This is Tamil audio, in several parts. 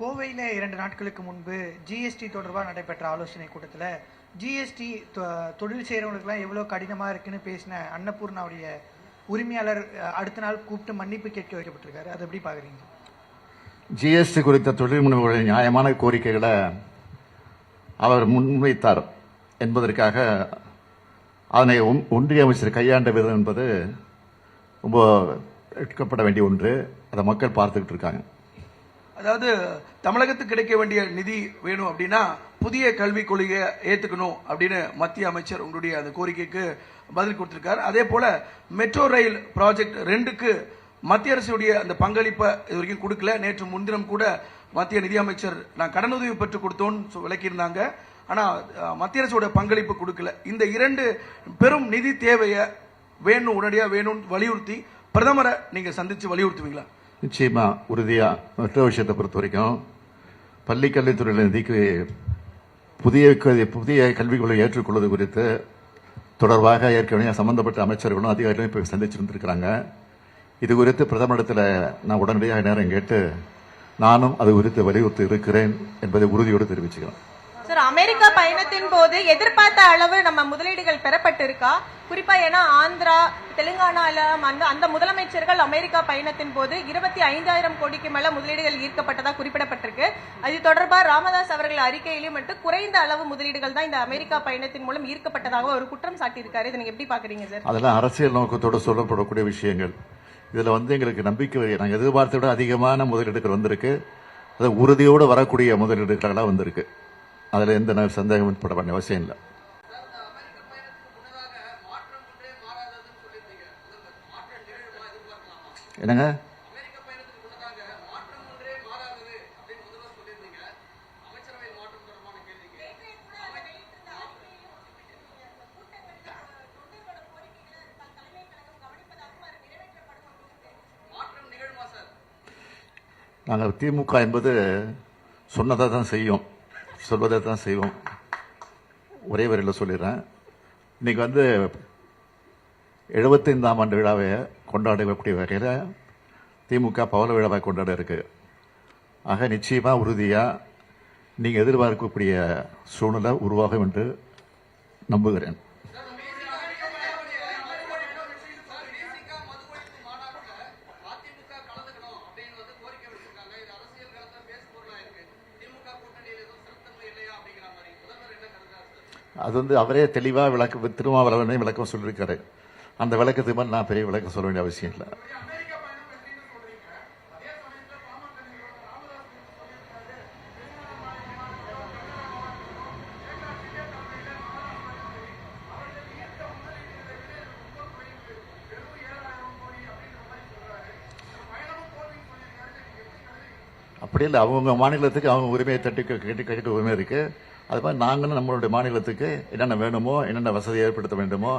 கோவையில் 2 நாட்களுக்கு முன்பு ஜிஎஸ்டி தொடர்பாக நடைபெற்ற ஆலோசனை கூட்டத்தில் ஜிஎஸ்டி தொழில் செய்கிறவங்களுக்குலாம் எவ்வளோ கடினமாக இருக்குன்னு பேசின அன்னபூர்ணாவுடைய உரிமையாளர் அடுத்த நாள் கூப்பிட்டு மன்னிப்பு கேட்க வைக்கப்பட்டிருக்காரு. அது எப்படி பார்க்குறீங்க? ஜிஎஸ்டி குறித்த தொழில் முனைவோர்களின் நியாயமான கோரிக்கைகளை அவர் முன்வைத்தார் என்பதற்காக அதனை ஒன்றிய அமைச்சர் கையாண்ட விதம் என்பது ரொம்ப எடுக்கப்பட வேண்டிய ஒன்று. அதை மக்கள் பார்த்துக்கிட்டு இருக்காங்க. அதாவது தமிழகத்துக்கு கிடைக்க வேண்டிய நிதி வேணும் அப்படின்னா புதிய கல்விக் கொள்கையை ஏத்துக்கணும் அப்படின்னு மத்திய அமைச்சர் உங்களுடைய அந்த கோரிக்கைக்கு பதில் கொடுத்திருக்காரு. அதே போல மெட்ரோ ரயில் ப்ராஜெக்ட் 2க்கு மத்திய அரசுடைய அந்த பங்களிப்பை இது வரைக்கும் கொடுக்கல. நேற்று முன்தினம் கூட மத்திய நிதியமைச்சர் நான் கடனுதவி பெற்று கொடுத்தோன்னு விளக்கியிருந்தாங்க. ஆனா மத்திய அரசோட பங்களிப்பு கொடுக்கல. இந்த 2 பெரும் நிதி தேவையை வேணும், உடனடியா வேணும் வலியுறுத்தி பிரதமரை நீங்க சந்திச்சு வலியுறுத்துவீங்களா? நிச்சயமா, உறுதியா. மற்ற விஷயத்தை பொறுத்த வரைக்கும் பள்ளி கல்வித்துறையில் நிதிக்கு புதிய கல்விக் கொள்கை ஏற்றுக்கொள்வது குறித்து தொடர்பாக ஏற்கனவே சம்பந்தப்பட்ட அமைச்சர்களும் அதிகாரிகளும் இப்போ சந்திச்சிருந்திருக்கிறாங்க. இது குறித்து பிரதமரிடத்தில் நான் உடனடியாக நேரம் கேட்டு நானும் அது குறித்து வலியுறுத்தி இருக்கிறேன் என்பதை உறுதியோடு தெரிவிச்சுக்கிறேன். சார், அமெரிக்கா பயணத்தின் போது எதிர்பார்த்த அளவு நம்ம முதலீடுகள் பெறப்பட்டிருக்கா? குறிப்பா ஏன்னா ஆந்திரா, தெலுங்கானால அந்த முதலமைச்சர்கள் அமெரிக்கா பயணத்தின் போது 25,000 கோடிக்கு மேல முதலீடுகள் ஈர்க்கப்பட்டதா குறிப்பிடப்பட்டிருக்கு. அது தொடர்பாக ராமதாஸ் அவர்கள் அறிக்கையிலும் மட்டும் குறைந்த அளவு முதலீடுகள் தான் இந்த அமெரிக்கா பயணத்தின் மூலம் ஈர்க்கப்பட்டதாக ஒரு குற்றம் சாட்டியிருக்காரு. இதை நீங்க எப்படி பாக்குறீங்க சார்? அதெல்லாம் அரசியல் நோக்கத்தோடு சொல்லப்படக்கூடிய விஷயங்கள். இதுல எங்களுக்கு நம்பிக்கை, நாங்கள் எதிர்பார்த்த விட அதிகமான முதலீடுகள் வந்திருக்கு. அது உறுதியோடு வரக்கூடிய முதலீடுகளாக வந்திருக்கு. அதுல எந்த சந்தேகம் ஏற்பட வேண்டிய அவசியம் இல்லை. என்னங்க? நாங்கள் திமுக என்பது சொன்னதை தான் செய்யும், சொல்வதை தான் செய்வோம். ஒரே வரையில் சொல்லிடுறேன். இன்னைக்கு 75ஆம் ஆண்டு விழாவை கொண்டாடக்கூடிய வகையில் திமுக பவள விழாவை கொண்டாட இருக்கு. ஆக நிச்சயமா உறுதியா நீங்க எதிர்பார்க்கக்கூடிய சூழ்நிலை உருவாகும் என்று நம்புகிறேன். அது அவரே தெளிவாக திருமாவளவனே விளக்கம் சொல்லியிருக்காரு. அந்த விளக்கத்துக்கு மேலே நான் பெரிய விளக்கம் சொல்ல வேண்டிய அவசியம் இல்லை. அப்படி இல்லை, அவங்க மாநிலத்துக்கு அவங்க உரிமையை கேட்டு உரிமை இருக்கு. அது மாதிரி நாங்களும் நம்மளுடைய மாநிலத்துக்கு என்னென்ன வேணுமோ, என்னென்ன வசதி ஏற்படுத்த வேண்டுமோ.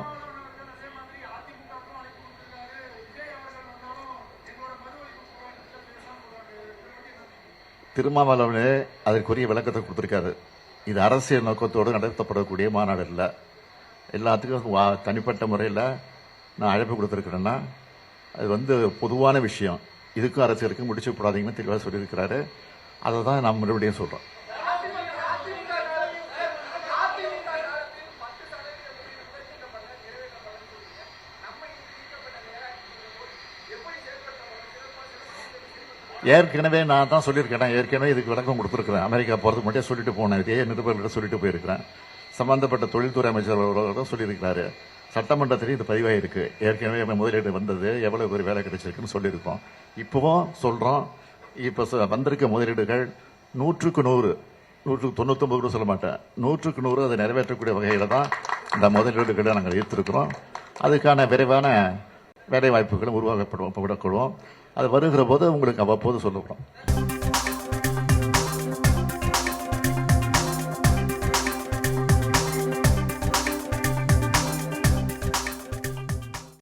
திருமாவளவனே அதற்குரிய விளக்கத்தை கொடுத்திருக்காரு. இது அரசியல் நோக்கத்தோடு நடத்தப்படக்கூடிய மாநாடு இல்லை. எல்லாத்துக்கும் தனிப்பட்ட முறையில் நான் அழைப்பு கொடுத்திருக்கிறேன்னா அது பொதுவான விஷயம். இதுக்கும் அரசியலுக்கும் முடிச்சு போடாதீங்கன்னு தெளிவாக சொல்லியிருக்கிறாரு. அதை தான் நான் மறுபடியும் சொல்றோம். ஏற்கனவே நான் தான் சொல்லியிருக்கேன். ஏற்கனவே இதுக்கு விளக்கம் கொடுத்துருக்கிறேன். அமெரிக்கா போகிறதுக்கு மட்டும் சொல்லிட்டு போனேன். இதே நிருபர்கிட்ட சொல்லிட்டு போயிருக்கிறேன். சம்பந்தப்பட்ட தொழில்துறை அமைச்சர் சொல்லியிருக்கிறாரு. சட்டமன்றத்திலேயும் இது பதிவாயிருக்கு. ஏற்கனவே முதலீடு வந்தது, எவ்வளவு ஒரு வேலை கிடைச்சிருக்குன்னு சொல்லியிருக்கோம். இப்பவும் சொல்றோம். இப்ப வந்திருக்க முதலீடுகள் 100க்கு 100, 199 கூட சொல்ல மாட்டேன், 100க்கு 100 அதை நிறைவேற்றக்கூடிய வகையில தான் இந்த முதலீடுகளை நாங்கள் ஈர்த்திருக்கிறோம். அதுக்கான விரைவான வேலை வாய்ப்புகளும் உருவாக்கப்படும். அது வருகிற போது உங்களுக்கு அவ்வப்போது சொல்லுகிறோம்.